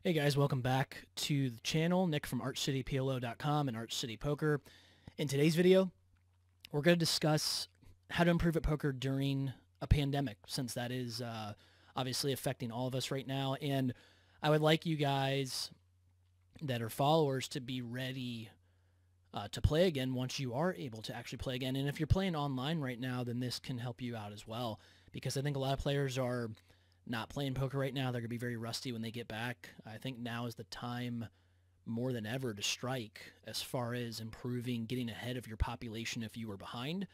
Hey guys, welcome back to the channel. Nick from ArchCityPLO.com and Arch City Poker. In today's video, we're going to discuss how to improve at poker during a pandemic, since that is obviously affecting all of us right now. And I would like you guys that are followers to be ready to play again once you are able to actually play again. And if you're playing online right now, then this can help you out as well, because I think a lot of players are not playing poker right now. They're going to be very rusty when they get back. I think now is the time more than ever to strike as far as improving, getting ahead of your population if you were behind.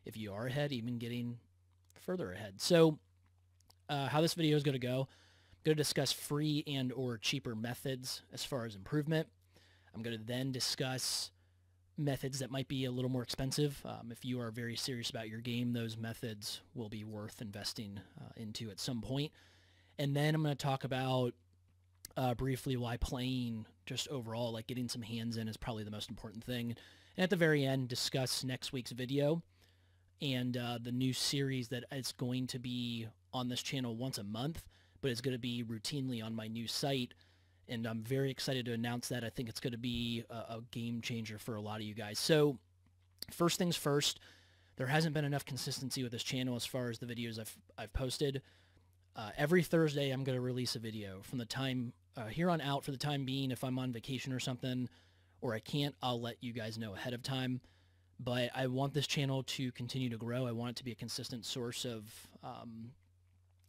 If you are ahead, even getting further ahead. So how this video is going to go, I'm going to discuss free and or cheaper methods as far as improvement. I'm going to then discuss methods that might be a little more expensive. If you are very serious about your game, those methods will be worth investing into at some point. And then I'm going to talk about briefly why playing just overall, like getting some hands in, is probably the most important thing. And at the very end, discuss next week's video and the new series that is going to be on this channel once a month, but it's going to be routinely on my new site. And I'm very excited to announce that. I think it's going to be a game changer for a lot of you guys. So first things first, there hasn't been enough consistency with this channel as far as the videos I've posted. Every Thursday, I'm going to release a video. From the time here on out, for the time being, if I'm on vacation or something, or I can't, I'll let you guys know ahead of time. But I want this channel to continue to grow. I want it to be a consistent source of,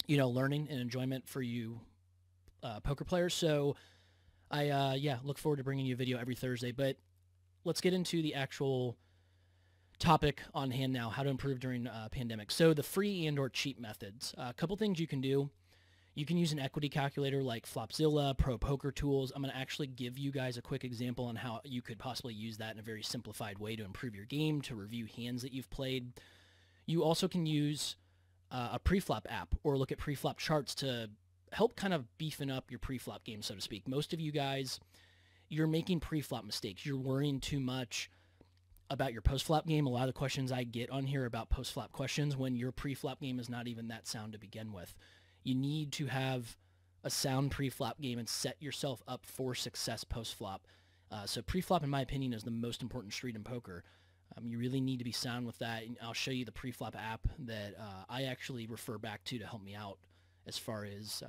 learning and enjoyment for you poker players. So I look forward to bringing you a video every Thursday. But let's get into the actual topic on hand now, how to improve during a pandemic. So the free and or cheap methods. A couple things you can do. You can use an equity calculator like Flopzilla, Pro Poker Tools. I'm going to actually give you guys a quick example on how you could possibly use that in a very simplified way to improve your game, to review hands that you've played. You also can use a pre-flop app or look at pre-flop charts to help kind of beefing up your pre-flop game, so to speak. Most of you guys, you're making pre-flop mistakes. You're worrying too much about your post-flop game. A lot of the questions I get on here about post-flop questions when your pre-flop game is not even that sound to begin with. You need to have a sound pre-flop game and set yourself up for success post-flop. So pre-flop, in my opinion, is the most important street in poker. You really need to be sound with that. And I'll show you the pre-flop app that I actually refer back to help me out as far as,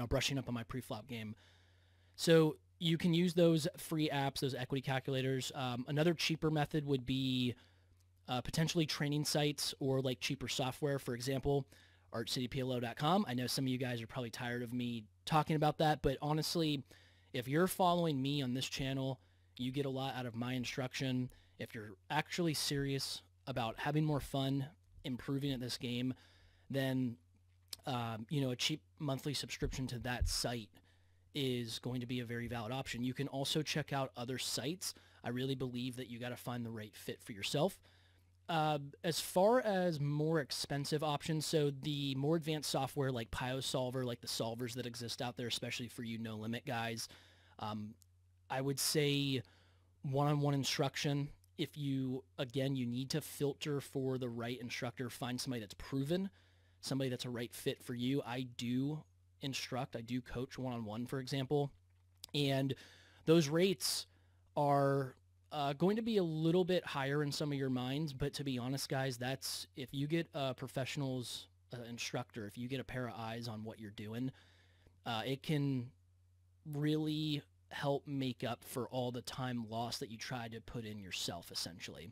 brushing up on my pre-flop game. So you can use those free apps, those equity calculators. Another cheaper method would be potentially training sites or like cheaper software. For example, ArchCityPLO.com. I know some of you guys are probably tired of me talking about that, but honestly, if you're following me on this channel, you get a lot out of my instruction. If you're actually serious about having more fun, improving at this game, then a cheap monthly subscription to that site is going to be a very valid option. You can also check out other sites. I really believe that you got to find the right fit for yourself. As far as more expensive options, so the more advanced software like PioSolver, like the solvers that exist out there, especially for you no limit guys, I would say one-on-one instruction. If you need to filter for the right instructor, find somebody that's proven, somebody that's a right fit for you. I do coach one-on-one, for example, and those rates are going to be a little bit higher in some of your minds, but to be honest, guys, that's if you get a professional's instructor, if you get a pair of eyes on what you're doing, it can really help make up for all the time lost that you try to put in yourself, essentially.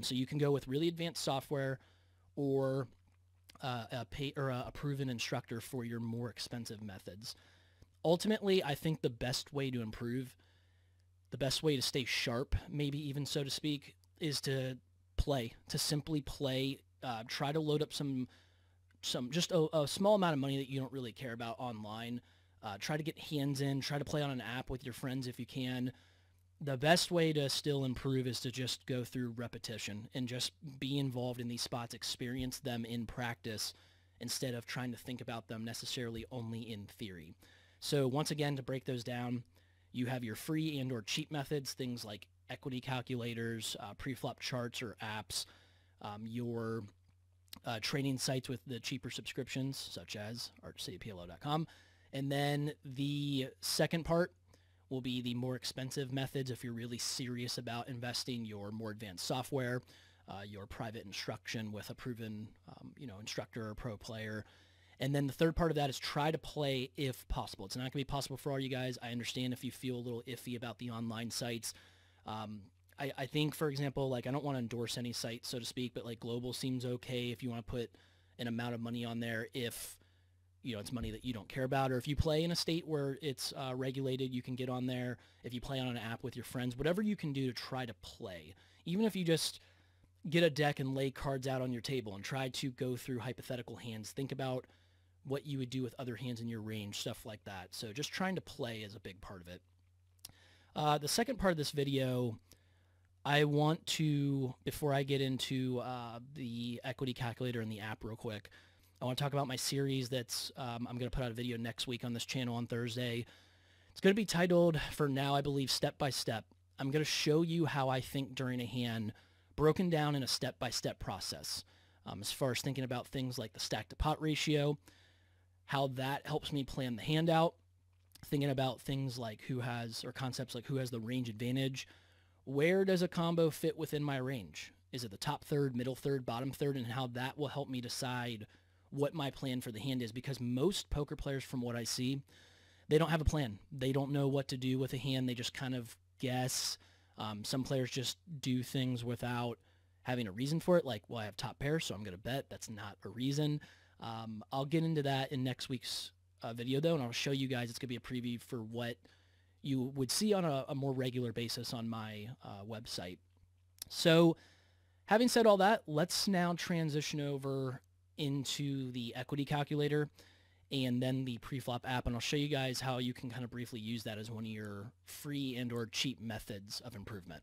So you can go with really advanced software or a proven instructor for your more expensive methods. Ultimately, I think the best way to improve, the best way to stay sharp, maybe even so to speak, is to simply play. Try to load up some just a small amount of money that you don't really care about online. Try to get hands in. Try to play on an app with your friends if you can. The best way to still improve is to just go through repetition and just be involved in these spots, experience them in practice instead of trying to think about them necessarily only in theory. So once again, to break those down, you have your free and or cheap methods, things like equity calculators, pre-flop charts or apps, your training sites with the cheaper subscriptions, such as ArchCityPLO.com, And then the second part will be the more expensive methods if you're really serious about investing your more advanced software, your private instruction with a proven instructor or pro player. And then the third part of that is try to play if possible. It's not going to be possible for all you guys. I understand if you feel a little iffy about the online sites. I think, for example, like I don't want to endorse any site, so to speak, but like Global seems okay if you want to put an amount of money on there if it's money that you don't care about, or if you play in a state where it's regulated, you can get on there. If you play on an app with your friends, whatever you can do to try to play, even if you just get a deck and lay cards out on your table and try to go through hypothetical hands, think about what you would do with other hands in your range, stuff like that. So just trying to play is a big part of it. The second part of this video, I want to, before I get into the equity calculator and the app real quick, I want to talk about my series that's, I'm going to put out a video next week on this channel on Thursday. It's going to be titled, for now, I believe, Step by Step. I'm going to show you how I think during a hand, broken down in a step-by-step process. As far as thinking about things like the stack to pot ratio, how that helps me plan the hand out, thinking about things like concepts like who has the range advantage, where does a combo fit within my range? Is it the top third, middle third, bottom third, and how that will help me decide what my plan for the hand is, because most poker players, from what I see, they don't have a plan. They don't know what to do with a hand. They just kind of guess. Some players just do things without having a reason for it, like, well, I have top pair, so I'm going to bet. That's not a reason. I'll get into that in next week's video, though, and I'll show you guys. It's going to be a preview for what you would see on a more regular basis on my website. So having said all that, let's now transition over into the equity calculator and then the preflop app, and I'll show you guys how you can kind of briefly use that as one of your free and or cheap methods of improvement.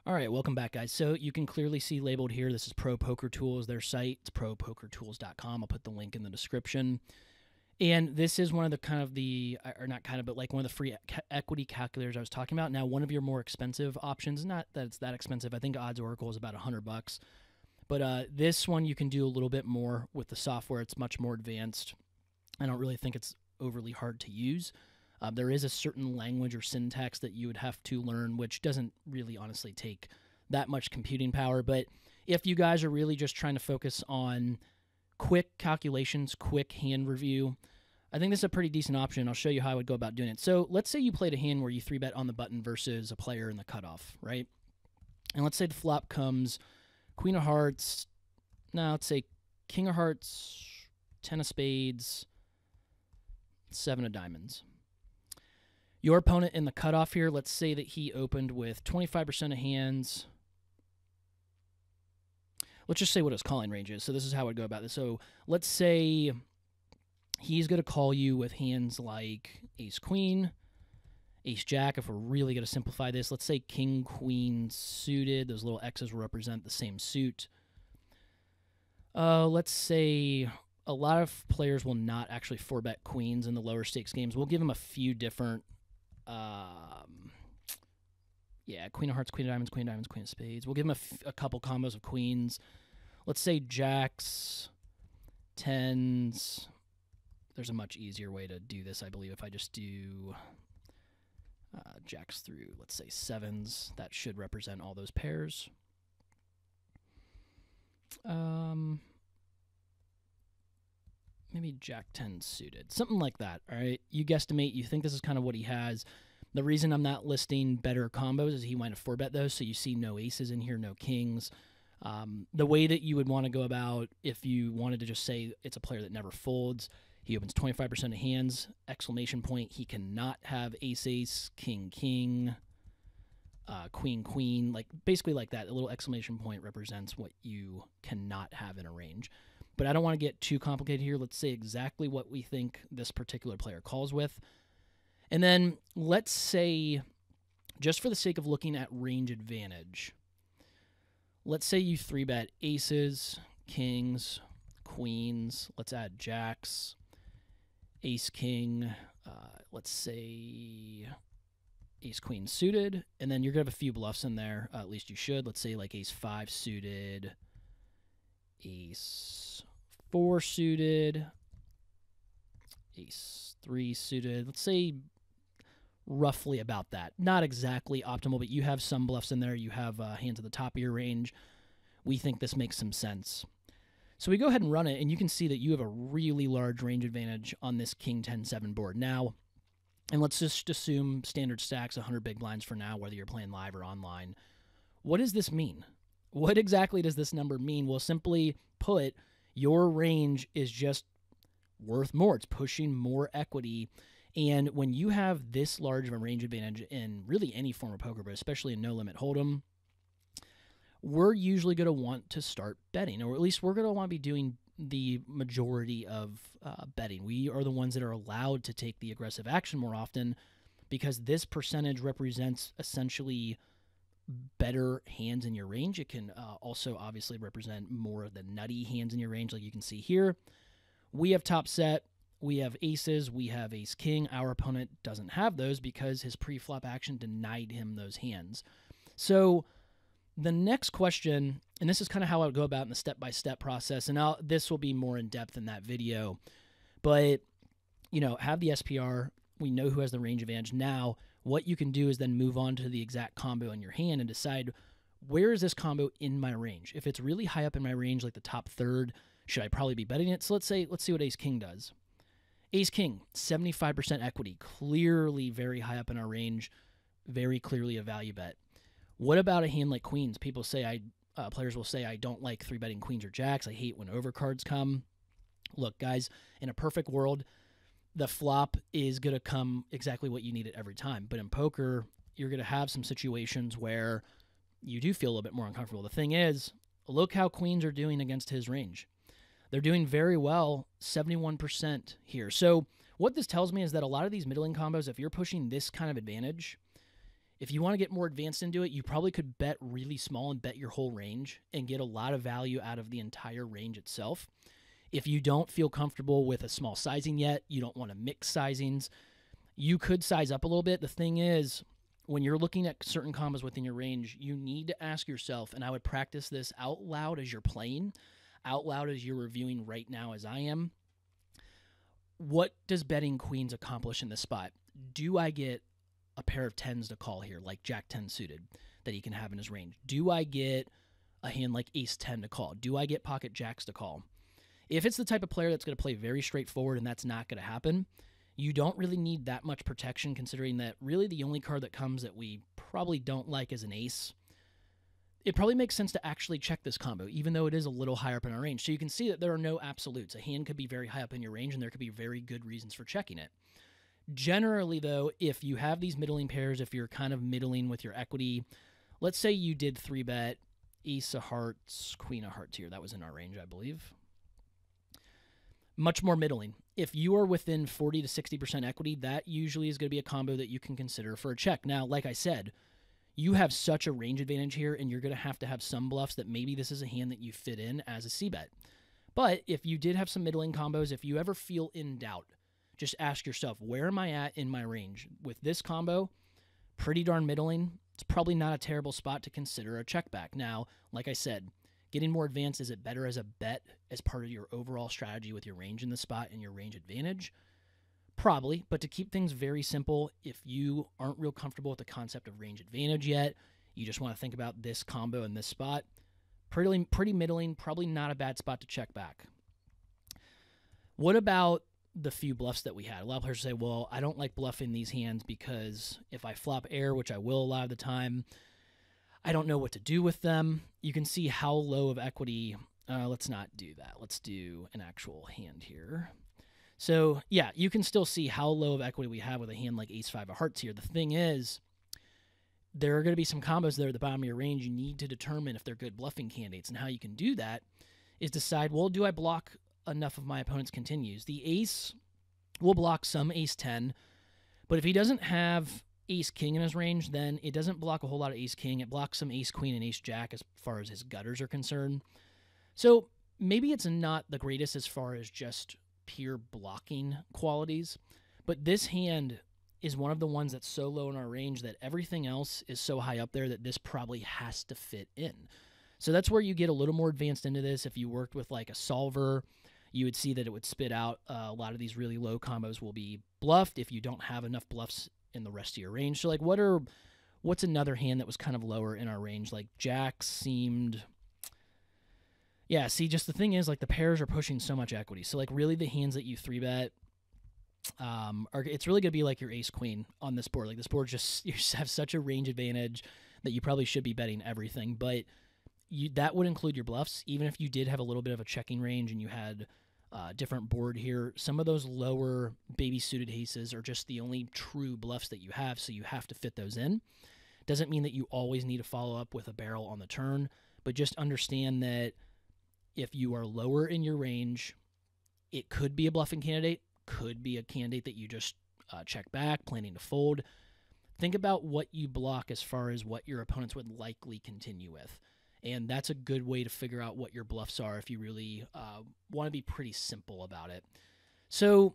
All right, welcome back, guys. So you can clearly see labeled here, this is Pro Poker Tools, their site. It's propokertools.com. I'll put the link in the description. And this is one of the like one of the free equity calculators I was talking about. Now, one of your more expensive options, not that it's that expensive. I think Odds Oracle is about $100. But this one you can do a little bit more with the software. It's much more advanced. I don't really think it's overly hard to use. There is a certain language or syntax that you would have to learn, which doesn't really honestly take that much computing power. But if you guys are really just trying to focus on quick calculations, quick hand review, I think this is a pretty decent option. I'll show you how I would go about doing it. So let's say you played a hand where you 3-bet on the button versus a player in the cutoff, right? And let's say the flop comes Queen of Hearts, let's say King of Hearts, 10 of Spades, 7 of Diamonds. Your opponent in the cutoff here, let's say that he opened with 25% of hands. Let's just say what his calling range is. So this is how I would go about this. So let's say he's going to call you with hands like Ace-Queen, Ace-Jack. If we're really going to simplify this, let's say King-Queen suited. Those little X's will represent the same suit. Let's say a lot of players will not actually 4-bet queens in the lower stakes games. We'll give them a few different, Queen of Hearts, Queen of Diamonds, Queen of Diamonds, Queen of Spades. We'll give them a couple combos of queens. Let's say jacks, tens. There's a much easier way to do this, I believe, if I just do jacks through, let's say, sevens. That should represent all those pairs. Maybe jack 10 suited, something like that. All right, you guesstimate. You think this is kind of what he has. The reason I'm not listing better combos is he might have 4-bet those, so you see no aces in here, no kings. The way that you would want to go about if you wanted to just say it's a player that never folds, he opens 25% of hands, exclamation point, he cannot have ace-ace, king-king, queen-queen, like basically like that. A little exclamation point represents what you cannot have in a range. But I don't want to get too complicated here. Let's say exactly what we think this particular player calls with. And then let's say, just for the sake of looking at range advantage, let's say you 3-bet aces, kings, queens. Let's add jacks, ace-king, let's say ace-queen suited. And then you're going to have a few bluffs in there. At least you should. Let's say like ace-5 suited, ace 4 suited, ace 3 suited. Let's say roughly about that. Not exactly optimal, but you have some bluffs in there. You have hands at the top of your range. We think this makes some sense. So we go ahead and run it, and you can see that you have a really large range advantage on this king 10-7 board. Now, and let's just assume standard stacks 100 big blinds for now, whether you're playing live or online. What does this mean? What exactly does this number mean? Well, simply put, your range is just worth more. It's pushing more equity. And when you have this large of a range advantage in really any form of poker, but especially in no limit hold'em, we're usually going to want to start betting, or at least we're going to want to be doing the majority of betting. We are the ones that are allowed to take the aggressive action more often because this percentage represents essentially better hands in your range. It can also obviously represent more of the nutty hands in your range, like you can see here. We have top set. We have aces. We have ace king. Our opponent doesn't have those because his pre-flop action denied him those hands. So the next question, and this is kind of how I would go about in the step-by-step process, and this will be more in-depth in that video, but, you know, have the SPR. We know who has the range advantage. Now, what you can do is then move on to the exact combo in your hand and decide, where is this combo in my range? If it's really high up in my range, like the top third, should I probably be betting it? So let's see what ace king does. Ace king, 75% equity, clearly very high up in our range, very clearly a value bet. What about a hand like queens? People say players will say, I don't like 3-betting queens or jacks. I hate when overcards come. Look, guys, in a perfect world, the flop is going to come exactly what you need it every time. But in poker, you're going to have some situations where you do feel a little bit more uncomfortable. The thing is, look how queens are doing against his range. They're doing very well, 71% here. So what this tells me is that a lot of these middling combos, if you're pushing this kind of advantage, if you want to get more advanced into it, you probably could bet really small and bet your whole range and get a lot of value out of the entire range itself. If you don't feel comfortable with a small sizing yet, you don't want to mix sizings, you could size up a little bit. The thing is, when you're looking at certain combos within your range, you need to ask yourself, and I would practice this out loud as you're playing, out loud as you're reviewing right now as I am, what does betting queens accomplish in this spot? Do I get a pair of 10s to call here, like Jack 10 suited, that he can have in his range? Do I get a hand like Ace 10 to call? Do I get pocket jacks to call? If it's the type of player that's going to play very straightforward and that's not going to happen, you don't really need that much protection, considering that really the only card that comes that we probably don't like is an ace. It probably makes sense to actually check this combo, even though it is a little higher up in our range. So you can see that there are no absolutes. A hand could be very high up in your range, and there could be very good reasons for checking it. Generally, though, if you have these middling pairs, if you're kind of middling with your equity, let's say you did 3-bet ace of hearts, queen of hearts here. That was in our range, I believe. Much more middling. If you are within 40 to 60% equity, that usually is going to be a combo that you can consider for a check. Now, like I said, you have such a range advantage here, and you're going to have some bluffs that maybe this is a hand that you fit in as a C-bet. But if you did have some middling combos, if you ever feel in doubt, just ask yourself, where am I at in my range? With this combo, pretty darn middling. It's probably not a terrible spot to consider a check back. Now, like I said, getting more advanced, is it better as a bet as part of your overall strategy with your range in the spot and your range advantage? Probably, but to keep things very simple, if you aren't real comfortable with the concept of range advantage yet, you just want to think about this combo in this spot, pretty middling, probably not a bad spot to check back. What about the few bluffs that we had? A lot of players say, well, I don't like bluffing these hands because if I flop air, which I will a lot of the time, I don't know what to do with them. You can see how low of equity. Let's not do that. Let's do an actual hand here. So, yeah, you can still see how low of equity we have with a hand like ace-5 of hearts here. The thing is, there are going to be some combos there at the bottom of your range. You need to determine if they're good bluffing candidates. And how you can do that is decide, well, do I block enough of my opponent's continues? The ace will block some ace-10, but if he doesn't have ace-king in his range, then it doesn't block a whole lot of ace-king. It blocks some ace-queen and ace-jack as far as his gutters are concerned. So maybe it's not the greatest as far as just pure blocking qualities, but this hand is one of the ones that's so low in our range that everything else is so high up there that this probably has to fit in. So that's where you get a little more advanced into this. If you worked with like a solver, you would see that it would spit out a lot of these really low combos will be bluffed if you don't have enough bluffs in the rest of your range. So like what's another hand that was kind of lower in our range? Like Jack seemed... Yeah, see, just the thing is, like, the pairs are pushing so much equity. So, like, really the hands that you 3-bet, it's really going to be like your ace-queen on this board. Like, this board you just have such a range advantage that you probably should be betting everything. But that would include your bluffs. Even if you did have a little bit of a checking range and you had a different board here, some of those lower baby-suited aces are just the only true bluffs that you have, so you have to fit those in. Doesn't mean that you always need to follow up with a barrel on the turn, but just understand that if you are lower in your range, it could be a bluffing candidate, could be a candidate that you just check back, planning to fold. Think about what you block as far as what your opponents would likely continue with. And that's a good way to figure out what your bluffs are if you really want to be pretty simple about it. So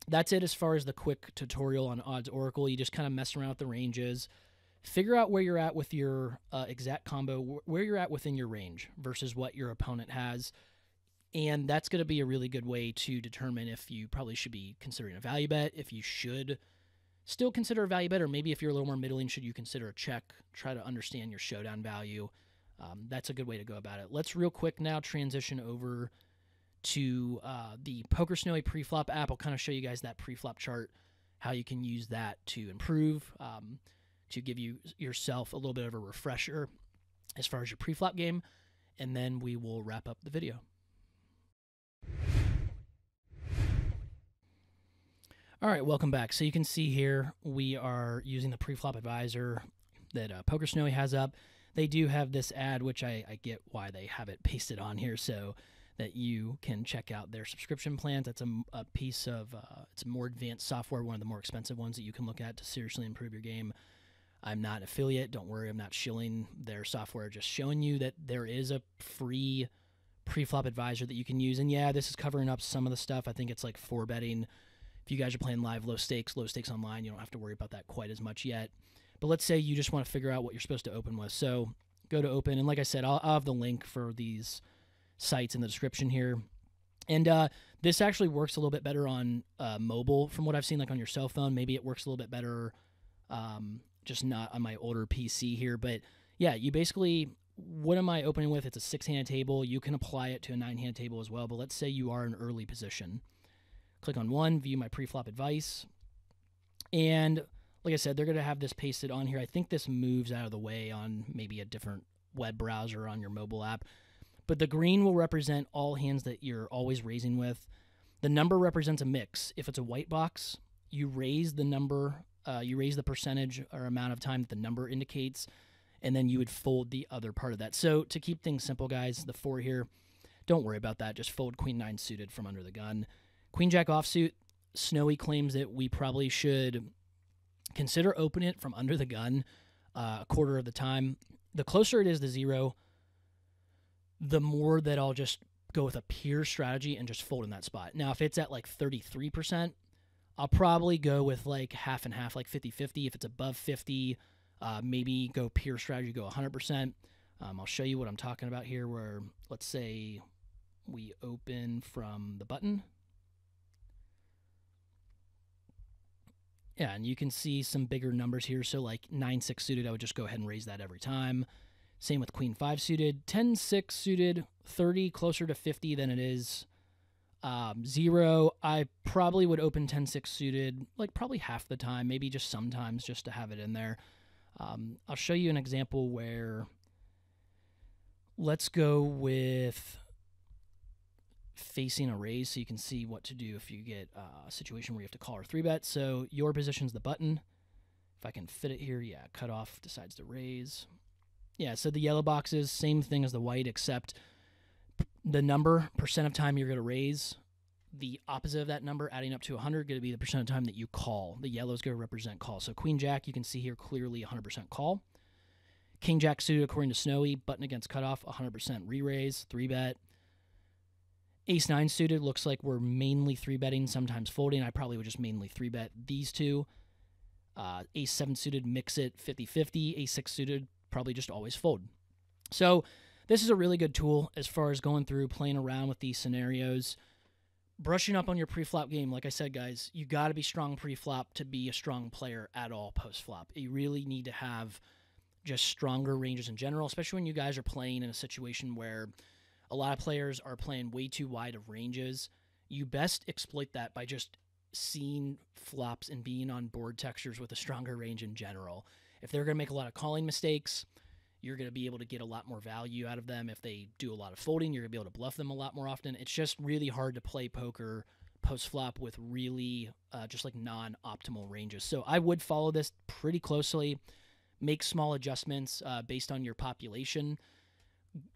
that's it as far as the quick tutorial on Odds Oracle. You just kind of mess around with the ranges. Figure out where you're at with your exact combo, where you're at within your range versus what your opponent has. And that's going to be a really good way to determine if you probably should be considering a value bet, if you should still consider a value bet, or maybe if you're a little more middling, should you consider a check, try to understand your showdown value. That's a good way to go about it. Let's real quick now transition over to the Poker Snowy preflop app. I'll kind of show you guys that preflop chart, how you can use that to improve, to give yourself a little bit of a refresher as far as your preflop game, and then we will wrap up the video. All right, welcome back. So you can see here we are using the preflop advisor that Poker Snowy has up. They do have this ad, which I get why they have it pasted on here so that you can check out their subscription plans. That's a piece of it's a more advanced software, one of the more expensive ones that you can look at to seriously improve your game. I'm not an affiliate. Don't worry, I'm not shilling their software, just showing you that there is a free preflop advisor that you can use. And yeah, this is covering up some of the stuff. I think it's like 4-betting. If you guys are playing live low stakes online, you don't have to worry about that quite as much yet. But let's say you just want to figure out what you're supposed to open with. So go to open, and like I said, I'll have the link for these sites in the description here. And this actually works a little bit better on mobile from what I've seen, like on your cell phone. Maybe it works a little bit better just not on my older PC here. But yeah, you basically, what am I opening with? It's a 6-hand table. You can apply it to a 9-hand table as well. But let's say you are in early position. Click on 1, view my preflop advice. And like I said, they're going to have this pasted on here. I think this moves out of the way on maybe a different web browser on your mobile app. But the green will represent all hands that you're always raising with. The number represents a mix. If it's a white box, you raise the number, you raise the percentage or amount of time that the number indicates, and then you would fold the other part of that. So to keep things simple, guys, the 4 here, don't worry about that. Just fold Queen 9 suited from under the gun. Queen Jack offsuit, Snowy claims that we probably should consider opening it from under the gun a quarter of the time. The closer it is to 0, the more that I'll just go with a pure strategy and just fold in that spot. Now, if it's at like 33%, I'll probably go with like half and half, like 50-50. If it's above 50, maybe go pure strategy, go 100%. I'll show you what I'm talking about here, where let's say we open from the button. Yeah, and you can see some bigger numbers here. So like 9-6 suited, I would just go ahead and raise that every time. Same with Queen 5 suited. 10-6 suited, 30, closer to 50 than it is 0. I probably would open 10-6 suited like probably half the time, maybe just sometimes just to have it in there. I'll show you an example where, let's go with facing a raise so you can see what to do if you get a situation where you have to call or 3-bet. So your position's the button. If I can fit it here, yeah, cutoff decides to raise. Yeah, so the yellow boxes, same thing as the white, except the number, percent of time you're going to raise. The opposite of that number, adding up to 100, going to be the percent of time that you call. The yellow is going to represent call. So Queen Jack, you can see here clearly 100% call. King Jack suited, according to Snowy, button against cutoff, 100% re-raise, 3-bet. Ace 9 suited looks like we're mainly 3-betting, sometimes folding. I probably would just mainly 3-bet these two. Ace 7 suited, mix it 50-50. Ace 6 suited, probably just always fold. So this is a really good tool as far as going through, playing around with these scenarios, brushing up on your pre-flop game. Like I said, guys, you got to be strong pre-flop to be a strong player at all post-flop. You really need to have just stronger ranges in general, especially when you guys are playing in a situation where a lot of players are playing way too wide of ranges. You best exploit that by just seeing flops and being on board textures with a stronger range in general. If they're going to make a lot of calling mistakes, you're going to be able to get a lot more value out of them. If they do a lot of folding, you're going to be able to bluff them a lot more often. It's just really hard to play poker post-flop with really just like non-optimal ranges. So I would follow this pretty closely, make small adjustments based on your population.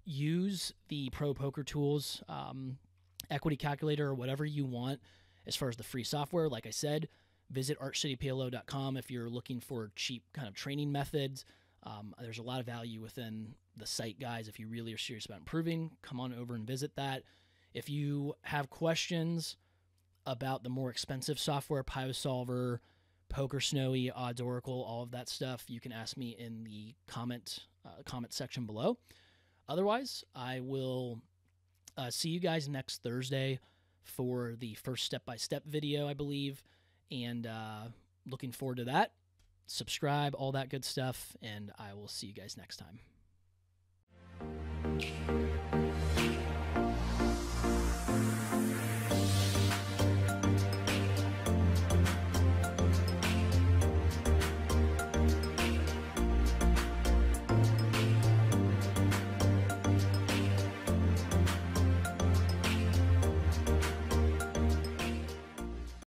Use the Pro Poker Tools equity calculator or whatever you want as far as the free software. Like I said, visit archcityplo.com if you're looking for cheap kind of training methods. There's a lot of value within the site, guys. If you really are serious about improving, come on over and visit that. If you have questions about the more expensive software, PioSolver, Poker Snowy, Odds Oracle, all of that stuff, you can ask me in the comment section below. Otherwise, I will see you guys next Thursday for the first step-by-step video, I believe, and looking forward to that. Subscribe, all that good stuff, and I will see you guys next time.